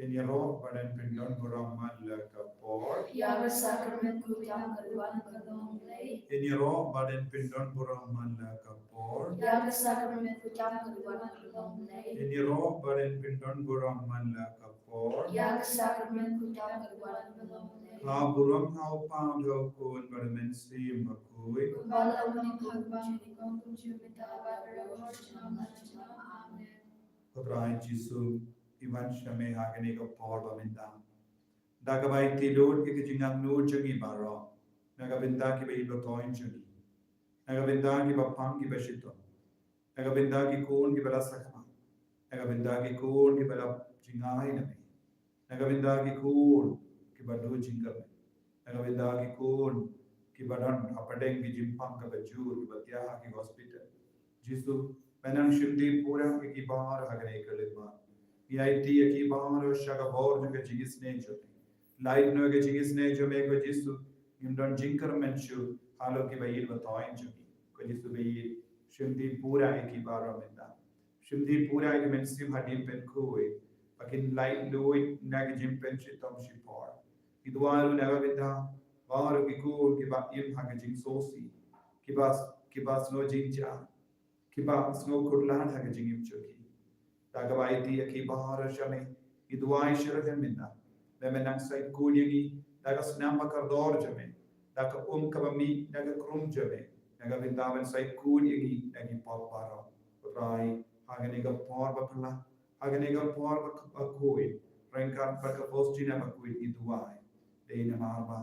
Iniro badan pindon buraman la kapor. Iniro badan pindon buraman la kapor. Iniro badan pindon buraman la kapor. Ha buram hau pam hau kun baramen sim makui. Abraham Jisu iman shame hagane kapor baminta. Dagabai tilur ke jingang nur jungi baro. Nagabinda ki bai batoin jungi. Nagabinda ki bapang ki bashito. Nagabinda ki kun ki bala sakama. Nagabinda ki kun ki bala jingai nami. Nagabinda ki kun ki badu jingam. Nagabinda ki kun ki badan apadeng ki jimpang ka bajur ki batya ki hospital. Jisu menang shimdi pura ki bar hagane kalima. Yaiti ki bar shaga bor junga jingis ne jote. Light no ke jingis ne jo me ko Jisu indon jinkar menchu halo ki bayir batoin jungi. Ko Jisu bayir shimdi pura ki bar menda. Shimdi pura ki mensim hadim pen koi. Pakin light loy nag jim pen chitom shipor. Idwaru naga benda baru ki kur ki ba im haga jing sosi. Kibas no jingja. Kibas no kurlan haga jing im choki. Dagabai ti ki bar shame idwai shiragan minna. Memenang sai kunyagi daga snamba kardor jame daga kabami daga krum jame daga bindaban sai kunyagi dagi paparo rai haganiga por bakla haganiga por bakui rengkar baka postina bakui iduai de na marba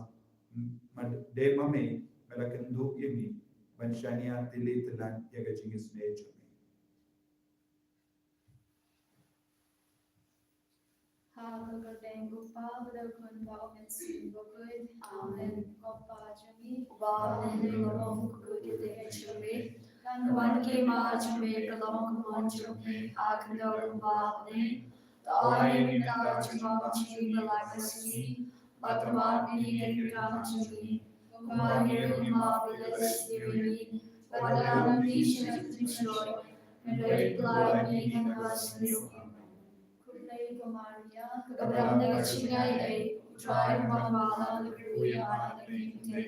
de mame melakendu yagi banshania tilitlan yaga jingis nejo. Amen. One came out to make a long launch of me, I can go to Bali. The iron in the mountain like a sea, but the one being come to me. One year in marvelous theory, but the nations to joy, and great light being in us new. Kabranda chingai drive mamala kuya naginte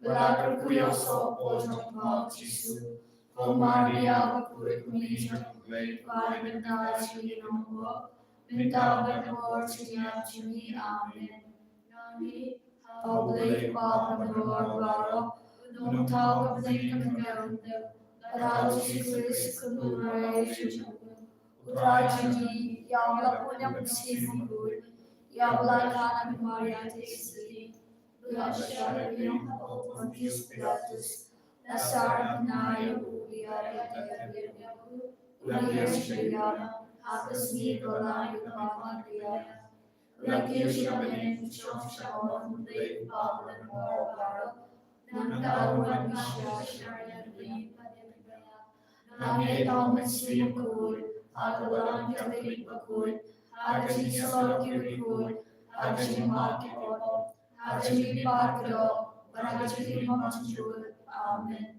wala kuya so ojo pa Jisu ko Maria kuya kuya kuya benda chino ko benda benda chinya chini amen nani haulay pa pandor baro nung tao kablay kaganda para Jesus kumare chino Utrajini, Yavla Punyam Simul, Yavla Kana Mariatisi, Blasharium Pontius Pilatus, Lasarabnaya Ulia Ulia Shriya, Akasni Golan Yudhamagriya, Lakishaman Shoshamon, Lake Bablan Morbaro, Nandaruan Shasharian, Name Alman Simul, Agalan Jalik Bakul, Agaji Salaki Bakul, Agaji Makipot, Agaji Bakro, Agaji Mamachul, Amen.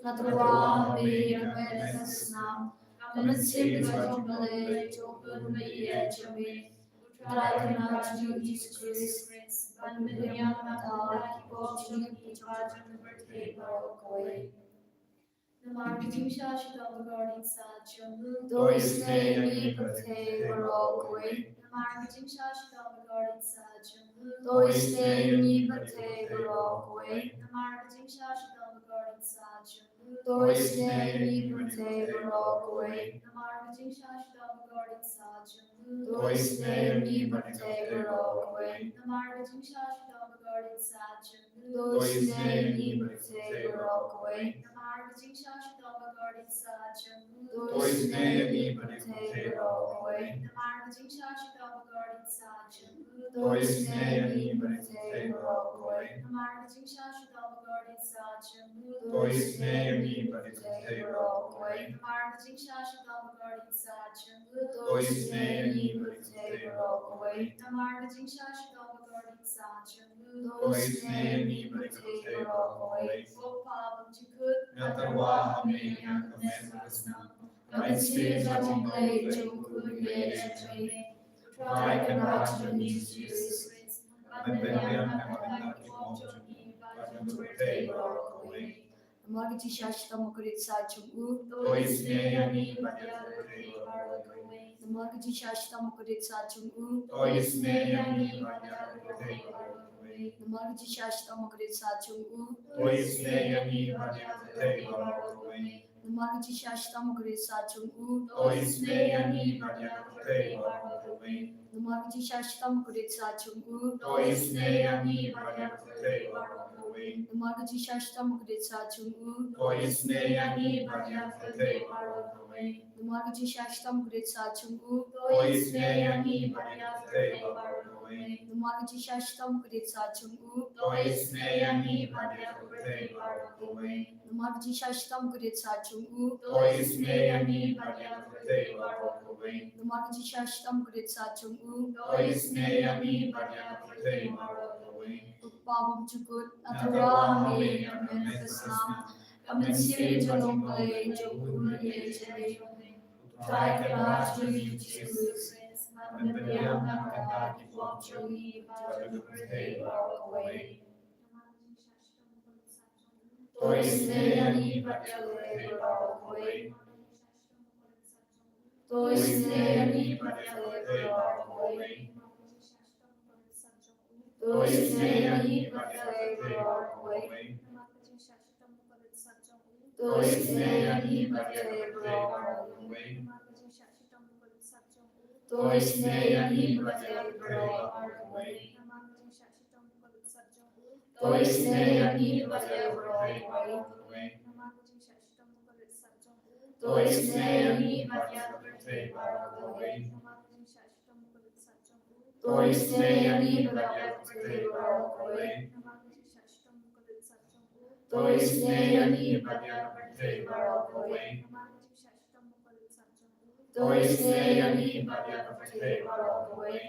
Natwa be Vesna, Amansim Jomale, Jopun Maya Jame, Trakana Jesus Christ, Banmiliam Natal, Bochum, Pichajam, Table, Koi. Marketing shashi regarding Sajam. Dois ne ni pate barokoi. Marketing Shashtam regarding Sajam. Toisne Bate Barokwe. Marketing Shashtam regarding Sajam. Toisne Bate Barokwe. Marketing Shashtam regarding Sajam. Toisne Bate Barokwe. Marketing Shashtam regarding Sajam. Toisne Bate Barokwe. Marketing Shashtam regarding Sajam. Toisne Bate Barokwe. Marketing Shashtam regarding Sajam. Toisne Bate Barokwe. Marketing Shashtam regarding Sajam. Toisne Bate Barokwe. Marketing Shashtam regarding Sajam. Toisne Bate Barokwe. Marketing Shashtam regarding Sajam. Toisne Bate Barokwe. Gopal Chikut. Natarwa Hame Yakamesasna. Kamesin Ramongle Chukule Chame. Try Kanacham Jesus. Bandayam Namadaki Wamchani. Bajam Turte Barokwe. Marketing Shashtam Mukurit Sajam. Toisne Bate Barokwe. Marketing Shashtam Mukurit Sajam. Toisne Bate Barokwe. Marketing Shashtam Mukurit Sajam. Toisne Bate Barokwe. Marketing Shashtam Mukurit Sajam. Toisne Bate Barokwe. Marketing Shashtam Mukurit Sajam. Toisne Bate Barokwe. Marketing Shashtam Mukurit Sajam. Toisne Bate Barokwe. Marketing Shashtam Mukurit Sajam. Toisne Bate Barokwe. Marketing Shashtam Mukurit Sajam. Toisne Bate Barokwe. Marketing Shashtam Mukurit Sajam. Toisne Bate Barokwe. Marketing Shashtam Mukurit Sajam. Toisne Bate Barokwe. Pabum Chukut Aturahame Kamen Kamen Jalongle Jokule Jale. Try Karaj Jesus. Mandayam Nakadaki Wamchali Bajurte Barokwe. Toisne Bate Barokwe. Toisne Bate Barokwe. Toisne Bate Barokwe. Toisne Bate Barokwe. Toisne Bate Barokwe. Toisne Bate Barokwe. Toisne Bate Barokwe. Toisne Bate Barokwe. Toisne Bate Barokwe. Toisne Bate Barokwe.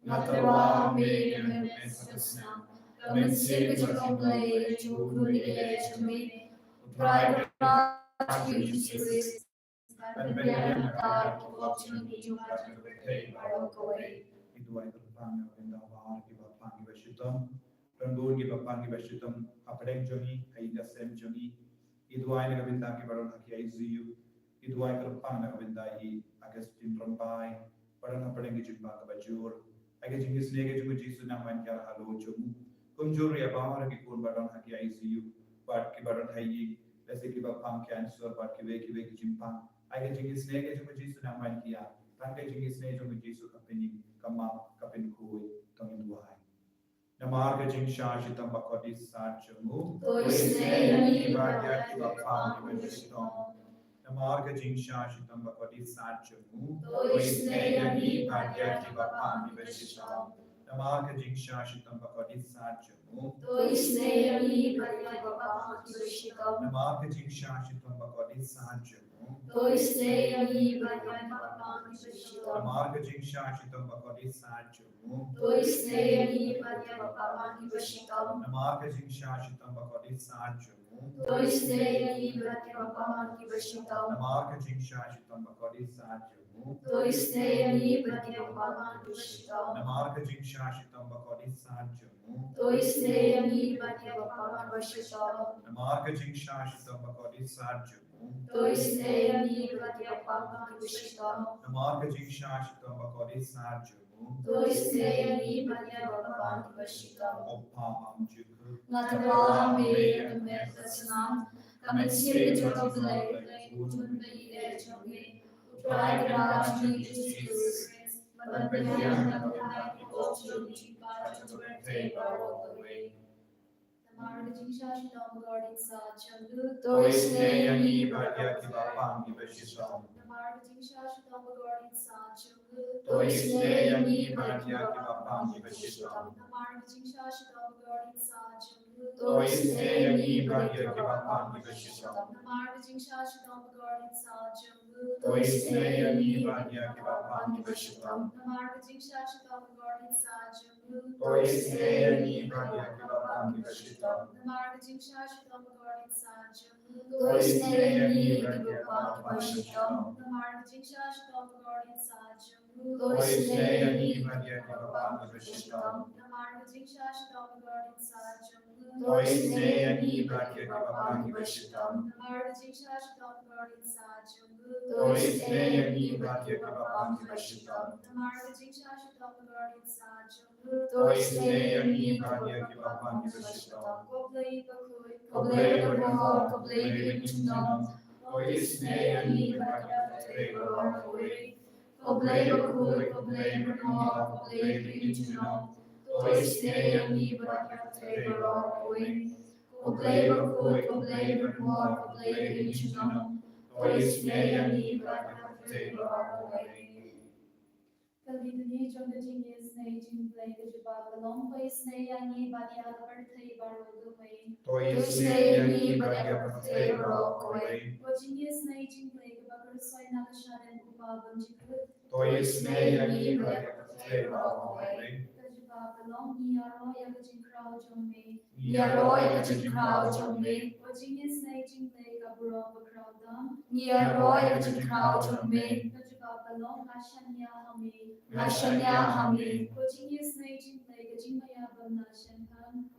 Natarwa Mega Mesasna. Kamen Jalongle Jokule Chame. Try Jesus. Bandayam Nakadaki Wamchali Bajurte Barokwe. Itu ay terpang na bahar ki bapang ki bashitam, ranggur ki bapang ki bashitam, apeleng joni, kaida sem joni, itu ay nagabinda ki baron haki ay ziyu, itu ay terpang na gabinda hi agas tin rampai, baron apeleng ki jimba ka bajur, ay jingis nege jungu jisu na man kya halo jumu, kumjur ya bahar ki kun baron haki ay ziyu, bat ki baron hayi, lese ki bapang cancer, bat ki ve ki jimpang, ay jingis nege jungu jisu na man kya, tangke jingis nege jungu jisu kapini. Kama kapin kui tongin duhai. Namarga jing shashitam bakoti sachamu. Toisne Ibadya ki bapang ibadishtam. Namarga jing shashitam bakoti sachamu. Toisne Ibadya ki bapang ibadishtam. Namarga jing shashitam bakoti sachamu. Toisne Bate Barokwe. Namarga jing shashitam bakoti sachamu. Toisne Bate Barokwe. Namarga jing shashitam bakoti sachamu. Toisne Bate Barokwe. Namarga jing shashitam bakoti sachamu. Toisne Bate Barokwe. Namarga jing shashitam bakoti sachamu. Toisne Bate Barokwe. Namarga jing shashitam bakoti sachamu. Toisne Bate Barokwe. Namarga jing shashitam bakoti sachamu. Toisne ni badia papa kibishita. Namar ka jing shashita bakori sarjumu. Toisne ni badia papa kibishita. Oppa amjuku. Natwa hame tume kasnam. Kamen sir joto blay utun bayi echonge. Utrai grajni Jesus. But behind the behind culture chipa to birthday barogwe. Margajisha Shidam Sa Changu. Toisne yani badia kibapang ibashita. Margajisha Shidam Sa Changu. Toisne yani badia kibapang ibashita. Margajisha Shidam Sa Changu. Toisne yani badia kibapang ibashita. Margajisha Shidam Sa Changu. Toisne yani badia kibapang ibashita. Margajisha Shidam Sa Changu. Toisne yani badia kibapang ibashita. Margajing Shashtam Gordon Sajam. Toisne yani badia kibapang ibashita. Margajing Shashtam Gordon Sajam. Toisne yani badia kibapang ibashita. Margajing Shashtam Gordon Sajam. Toisne yani badia kibapang ibashita. Margajing Shashtam Gordon Sajam. Toisne yani badia kibapang ibashita. Margajing Shashtam Gordon Sajam. Toisne yani badia kibapang ibashita. Koblai Bakui, Koblai Bakui, Koblai Bakui, Toisne yani badia kibapang Koblai Bakui, Koblai Bakui, Koblai Bakui, Toisne yani badia kibapang Koblai Bakui, Koblai Bakui, Koblai Bakui, Toisne yani badia kibapang Kalidini Jongajing is Najing Blake Jabba, the long place Nayani Badia birthday Barogaway. Toisne yani badia kibapang Watching is Najing Blake Bakar Soina Shadan Upa Bunjikut. Toisne yani badia kibapang Kajaba, the long Niaro Yakajin crowd on me. Niaro yakajin crowd on me. Watching is Najing Blake Abura crowd down. Niaro yakajin crowd on me. Kajaba, the long Ashanya Hami. Rashanya hami. Watching is Najing Blake Jimaya Banashan.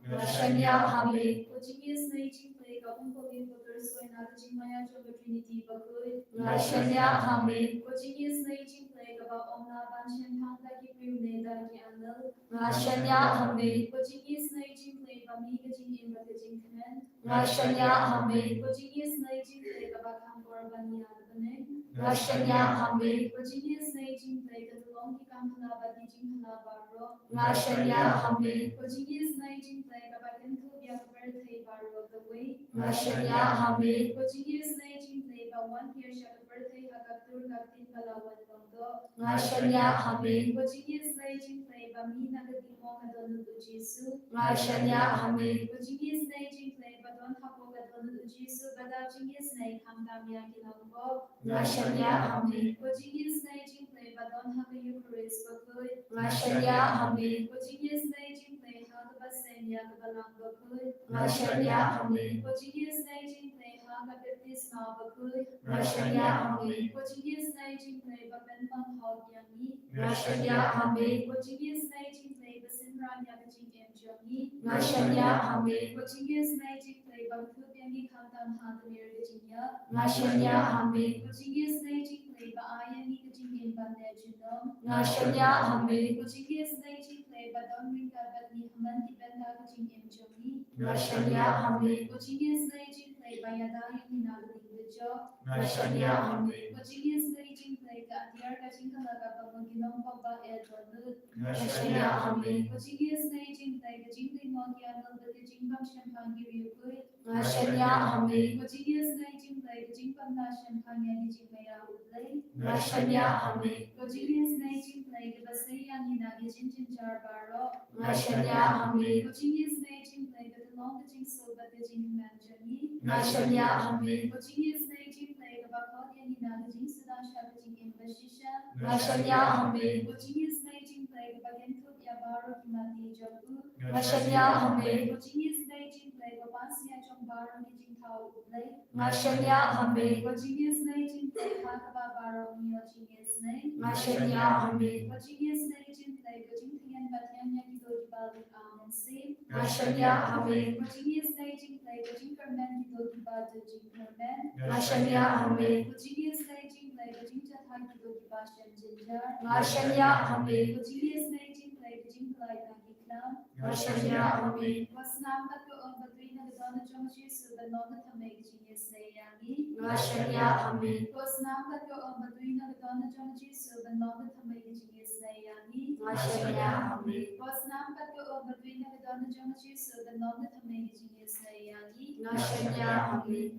Rashanya hami. Watching is Najing Blake Unbelievable Soina Jimaya Joga Trinity Bakui. Rashanya hami. Watching is Najing Blake about Omna Banshan Panda Kipune Daki Anil. Rashanya hami. Watching is Najing Blake Amiga Jing Bakajing Kamen. Rashanya hami. Watching is Najing Blake about Kambor Banya Bane. Rashanya hami. Watching is Najing Blake at the long Kampala Badijing Halabaro. Rashanya hami. Watching is Najing Blake about Intubia birthday baro the way. Rashanya hami. Watching is Najing Blake about 1 year shot birthday Hagatur Gatin Palawan Bondo. Rashanya hami. Watching is Najing Blake about Mina Gadimong Adonu Jisu. Rashanya hami. Watching is Najing Blake about Don Hapo Adonu Jisu. Badajing is Nay Hamdamia Kilambo. Rashanya hami. Watching is Najing Blake about Don Hapo Eucharist Bakui. Rashanya hami. Watching is Najing Blake Hagabasenya Gabalang Bakui. Rashanya hami. Watching is Najing Blake Hagabaptisma Bakui. Rashanya hami. Watching is Najing Blake Babenpang Hogyangi. Rashanya hami. Watching is Najing Blake Basinran Yakajing Emjongi. Rashanya hami. Watching is Najing Blake Bakubyangi Kantan Hantamir Gajinya. Rashanya hami. Watching is Najing Blake Baayani Gajing Embanejunom. Rashanya hami. Watching is Najing Blake Badon Rinka Badni Hamanti Benda Gajing Emjongi. Rashanya hami. Watching is Najing Blake Bayadai Ninagading Gajo. Rashanya hami. Watching is Najing Blake Atiar Gajing Kalaga Pamuginong Papa Edward. Rashanya hami. Watching is Najing Blake Gajing Limokiano Gajing Bam Champagne Ryukui. Rashanya hami. Watching is Najing Blake Gajing Pamna Champagne Gajing Maya Ublay. Rashanya hami. Watching is Najing Blake Basaya Nina Gajing Jinjar Baro. Rashanya hami. Watching is Najing Blake the long Gajing Soba Gajing Manjani. Rashanya hami. Watching is Najing Blake Bakodian Nina Gajing Sadasha Gajing Imbashisha. Rashanya hami. Watching is Najing Blake Bagentu Yabaro Kimati Jabu. Rashanya hami. Watching is Najing Blake Basia Jong Baro Gajing Tau Ublay. Rashanya hami. Watching is Najing Blake Hakaba Baro Miyojing is name. Rashanya hami. Watching is Najing Blake Gajing Tian Batian Yakito Balik Amen Sim. Rashanya hami. Watching is Najing Blake Gajing Kerman Kito Kibatu Jing Kerman. Ngashanya Ame, Genius Naging Play, the Jinja Time to go to Bashan Ginger, Ngashanya Ame, Genius Naging Play, the Jinja Like Nagiklam, Ngashanya Ame, was Namba to on between the Donna Jones, the Nona to make Genius Nayangi, Ngashanya Ame, was Namba to on between the Donna Jones, the Nona to make Genius Nayangi, Ngashanya Ame, was Namba to on between the Donna Jones, the Nona to make Genius Nayangi, Ngashanya Ame,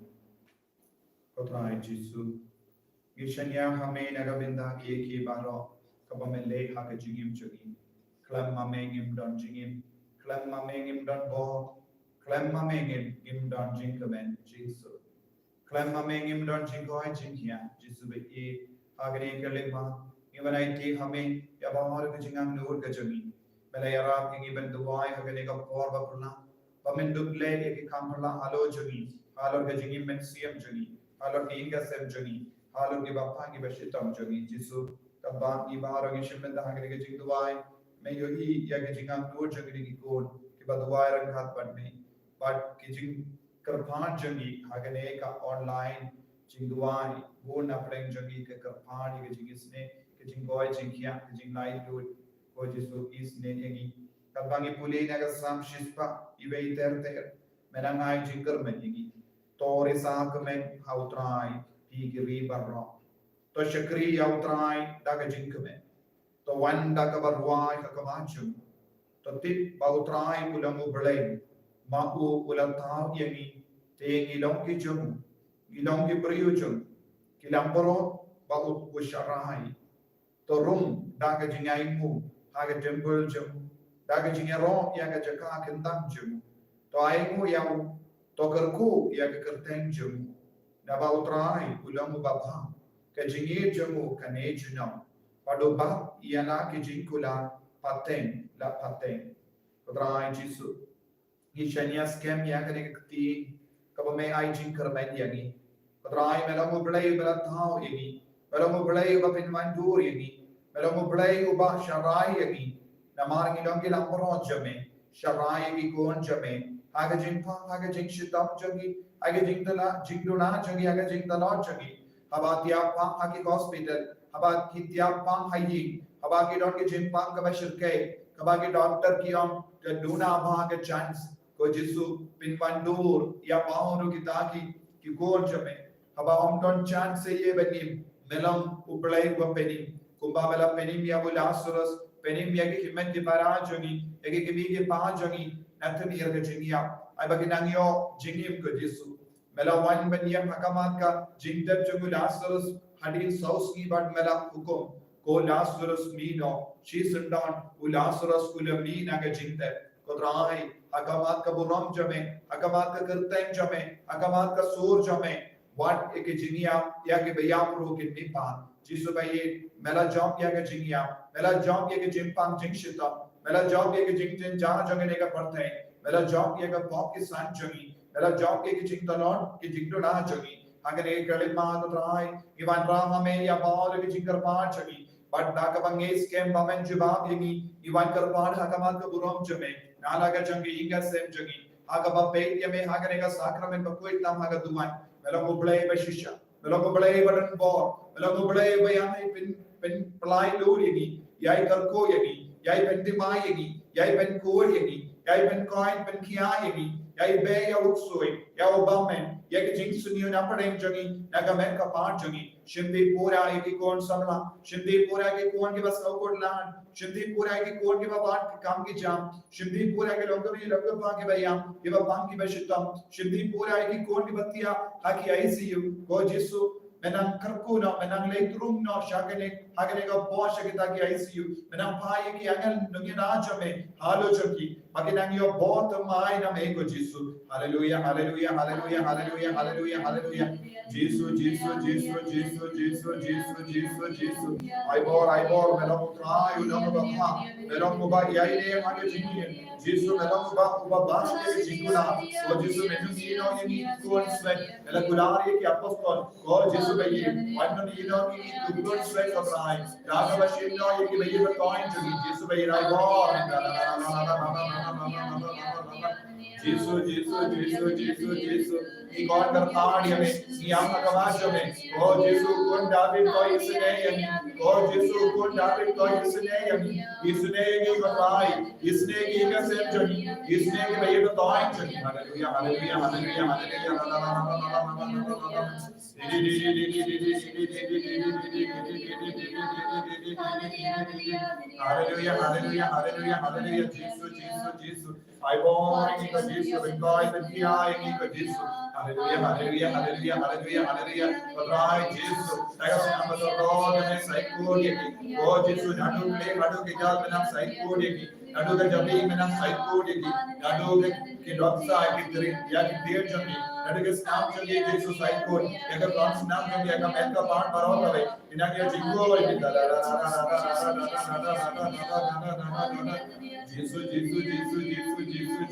Kotrai Jisu. Gishanya Hame Nagabinda Ki Baro, Kabamele Haka Jingim Chugim, Clem Mamangim Don Jingim, Clem Mamangim Don Bo, Clem Mamangim Gim Don Jinkamen, Jisu. Clem Mamangim Don Jingoy Jinkia, Jisu Be Hagani Kalima, even I take Hame, Yabamar Jingang Nur Gajami, Melayara, even the Wai Haganega Porba Pula, Pamindukle, Kampala, Halo Juni, Halo Gajingim and Siam Juni. Halo Inga Sem Juni, Halo Gibapa Gibashitam Juni, Jisu, Kabang Ibaro Gishim and the Hagari Jinguai, may you eat Yagajingan Nur Jagri Gold, Kibaduai and Hatbat me, but Kijing Karpan Juni, Haganeka online, Jinguai, Gold Napling Juni, Karpan, Yagisne, Kijingoi, Jinkia, Kijing Light Good, Gojisu is Nengi, Kabangi Puli Nagasam Shispa, Ibe there, Menangai Jinker Mengi. Tori Sakamen Hautrai, Pigiri Barro. To Shakri Yautrai, Daga Jinkamen. To one Dagabarwai Hakamachum. To Tip Bautrai Ulamu Blame. Maku Ulata Yemi, Te Ilongi Jum, Ilongi Briujum, Kilamboro, Baut Usharai. To Rum, Daga Jingaimu, Haga Temple Jum, Daga Jingaro, Yaga Jaka Kendam Jum. To Aimu Yamu. Tokerku ya kekerteng jemu, naba utrai ulamu bapa, kejingir jemu kane junam, padoba iana kejingkula pateng la pateng, utrai jisu, gishanya skem ya kane keti, kabame ai jingker men yagi, utrai melamu belai belatau yagi, melamu belai bapin mandur yagi, melamu belai ubah syarai yagi, namar ngilongi lamporo jame, syarai yagi kon jame. Aga jingpa, aga jing shitam jagi, aga jing dala, jingduna jagi, aga jing dala jagi. About Yapang Haki Hospital, about Kitiapang Hayi, about Kidon Jimpang Kabashirke, Kabaki Doctor Kiam, Kaduna Bhaga Chance, Kojisu, Pinpandur, Yapahonu Kitaki, Kikon Jame, about Omdon Chance Yebenim, Melam, Uplay Wapenim, Kumbabala Penim Yavulasurus, Penim Yaki Himendi Barajani, Egiki Pajani. Anthony Ergajinia, I Baginangio, Jingim Kujisu, Melawan Beniam Hakamaka, Jingdem Jugulasurus, Hadin Sauski, but Mela Hukum, Go Lasurus Mino, Chisundan, Ulasurus Ulamina Gajinte, Kodrai, Akamaka Buram Jame, Akamaka Kurteng Jame, Akamaka Sur Jame, what Ekijinia, Yakibayapru Nipan, Jisubaye, Mela Jom Yagajinia, Mela Jom Yagajimpang Jingshita. मेरा job ये कि जिंग जहाँ जगह नेका पड़ता है मेरा job ये कि पॉप के साथ जगी मेरा जॉब ये कि जिंग तलौन कि जिंग तो ना जगी अगर एक गलित मां तो राय इवान राम हमें या बाहर कि जिंग कर पार जगी बट डाक बंगे स्कैम बामें जवाब यही इवान कर पार हकमात को बुरों जमे नाला का जंगी इंगा सेम जगी आगा बापे ये में आगे नेका साक्रामेंट बकोई तम आगा दुआन मेरा मुबले बशिशा मेरा मुबले बटन बॉल मेरा मुबले बयाने पिन पलाई लोड यही याई करको यही Yai ben Dimayagi, Yai ben Koyagi, Yai ben Coin ben Kiayagi, Yai Bay Outsui, Yaobamen, Yakajing Sunyu Napadang Jogi, Nagamen Kapar Jogi, Shimbi Pura Eki Korn Samla, Shimbi Pura Ki Korn give us Kaukot land, Shimbi Pura Ki Korn give a part Kamki Jam, Shimbi Pura Ki Lokavi Lokapaki Bayam, give a Panki Bashitam, Shimbi Pura Ki Korn Gibatia, Haki ICU, Gojisu. Menang kerkuna, menang leitrum no shagane, hagane ka bosh kita ki ICU, menang pai ki angal nungin aja me, halo joki, makinang yo bot mai na me ko Jisu, hallelujah, hallelujah, hallelujah, hallelujah, hallelujah, hallelujah, Jisu, Jisu, Jisu, Jisu, Jisu, Jisu, Jisu, Jisu, I bore, menang utrai, unang bapa, menang muba yaine hage jini, Jisu menang uba bas ke jinguna, so Jisu menang ino yini kuan sweat, menang gulari ki apostol, oh Jisu. One you know, you good sweat of right. Ragavashim no, you give a coin to me. Jesus, by Jesus, Jesus, Jesus, Jesus, Jesus. Ni God kartani hame, ni amma kavash hame. Oh Jesus, kun David ko isne yami. Oh Jesus, kun David ko isne yami. Isne ki katai, isne ki kasem jani, isne ki bayi ko toin jani. Hallelujah, hallelujah, hallelujah, hallelujah, hallelujah, hallelujah, hallelujah, Jesus, Jesus, Jesus. I want you to Jesus, and God, and we are in Jesus. Hallelujah, hallelujah, hallelujah, hallelujah, hallelujah. But right, Jesus, I have some of the Lord and I say, good, oh Jesus, I do play, I do get up and I'm say, good, I do the jumping and I'm say, good, I do get outside, get the dear jumping, I do get snap jumping, Jesus, I good, I have gone snap jumping, I can make a part for all of it. In a year, jingo, Jesus, Jesus, Jesus, Jesus, Jesus,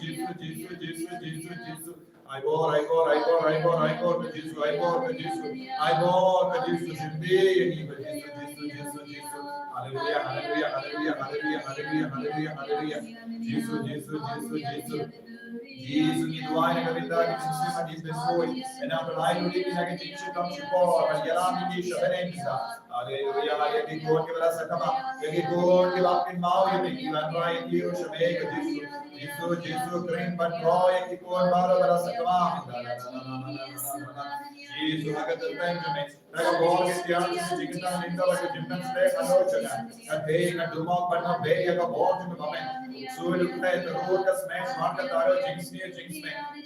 Jesus, Jesus, Jesus, Jesus, Jesus. I bore, I bore, I bore, I bore, I bore, Jesus, I bore, Jesus, I bore, Jesus, in me, Jesus, Jesus, Jesus, Jesus. Hallelujah, hallelujah, hallelujah, hallelujah, hallelujah, hallelujah, hallelujah. Jesus, Jesus, Jesus, Jesus. Jesus, ni duai na kabinda ki jinsi ma di besoi, na pelai luli ki na ki jinsi kam shipor, ma yalam ni shabene bisa. Hallelujah, hallelujah, ki gon ki bala sakama, ki gon ki bapin mau ye ki ban rai ki o shabe ki Jesus, Jesus, Jesus, kring ban roi ki gon bala bala sakama. Jesus, agar terpen jame, naga bor ki tiang ki jigita ninda ba ki jimnan ste ano chana, na de na dumok ban na be ya ka bor jim bamen. So look at the road the smash market taro jinx ne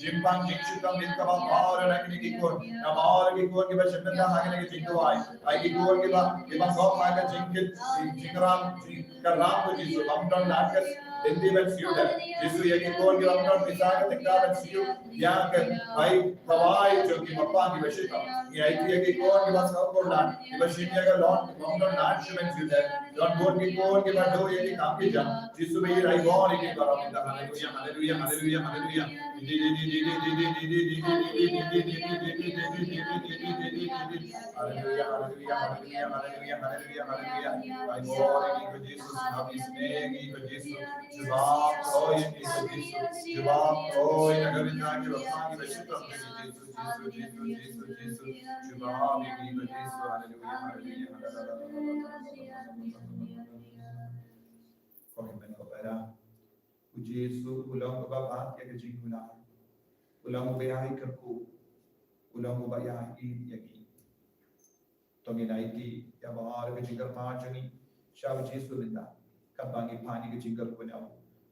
jimpang jinxutam nitkaba और रखने की कोन अब और की कोन के बाद शब्द हागने की जिंदो आई की कोन के बाद गॉड मागा जिंकिल जिंगराम करराम को जीसु हम डॉन लाकस दिल्ली में सियुदा जीसु ये की कोन के हम डॉन पिसाग तिक्का में सियु या कर भाई तवाई जो की पप्पा की बशिता ये आई की कोन के बाद सब को लान की बशिता का लॉन हम डॉन लान शिवें सियुदा डॉन बोल की कोन के बाद दो ये की काम की जान जीसु में ये राई गॉड की करो मिला hallelujah hallelujah hallelujah hallelujah Hallelujah, hallelujah, hallelujah, hallelujah, hallelujah, hallelujah. My God, in Jesus, have His name, in Jesus. Jabab, oh, in Jesus. Jabab, oh, in Agavinda, in Bapang, in Vishitram, in Jesus, Jesus, Jesus, Jesus, Jesus. Jabab, in Jesus, hallelujah, hallelujah, hallelujah. Kau yang kepada Jesu, ulang kebabat yang kejingulan, ulang bayai kerku, ulang bayai yagi. Tominaiti ya bahar ke jingar panjani shau Jesu linda kabangi pani ke jingar ko naw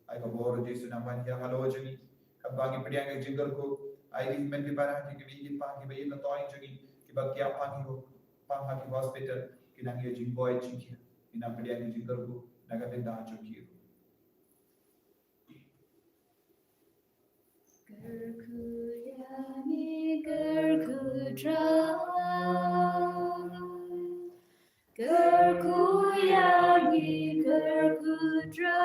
ay kabor Jesu naman ya halojani kabangi pediang ke jingar ko ay men ke para ki bi pa ki bi na toy jani ki ba kya pa ki ho pa ha ki hospital ki nang ye jingboy chinki ina pediang ke jingar ko naga den da chuki Gerkuyani gerkudra Gerkuyani gerkudra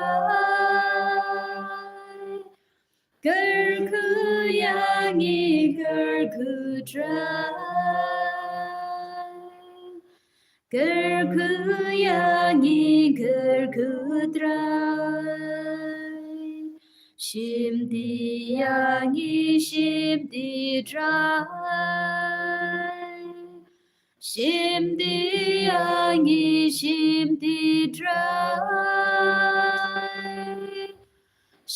Gerkuyani gerkudra Gerkuyani gerkudra Shimdiyani shimdidra Shimdiyani shimdidra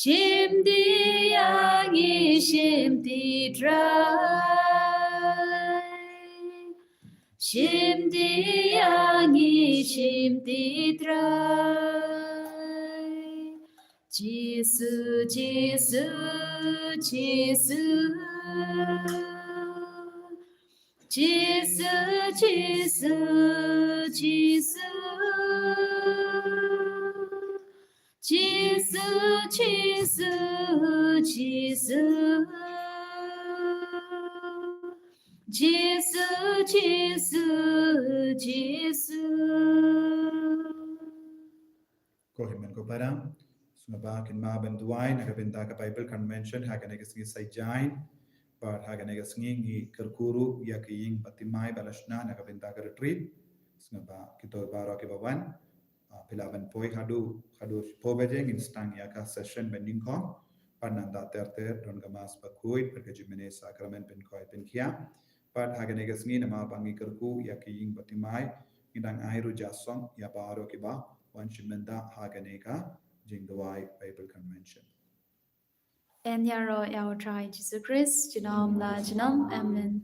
Shimdiyani shimdidra Shimdiyani shimdidra Jesus, Jesus, Jesus Jesus, Jesus, Jesus Jesus, Jesus, Jesus Jesus, Jesus, Jesus Kau yang kepada Sumaba kin ma ben duai na kabinda ka Bible convention ha ka negas ngi sai jain par ha ka negas ngi kerkuru ya ki ying batimai balashna na kabinda ka retreat sumaba kito baro ke bawan pilaban poi hadu pobeje ngin stang ya ka session bending ko Pananda terter don gamas pakuit perkejimene sakramen pen koi pen kia. Pat hagane gasngi nama bangi kerku ya kiying batimai indang ahiru jasong ya baro kiba wan shimenda hagane ka jingdawai Bible Convention. En yaro yao trai Jesus Christ, Janam la Janam, Amen.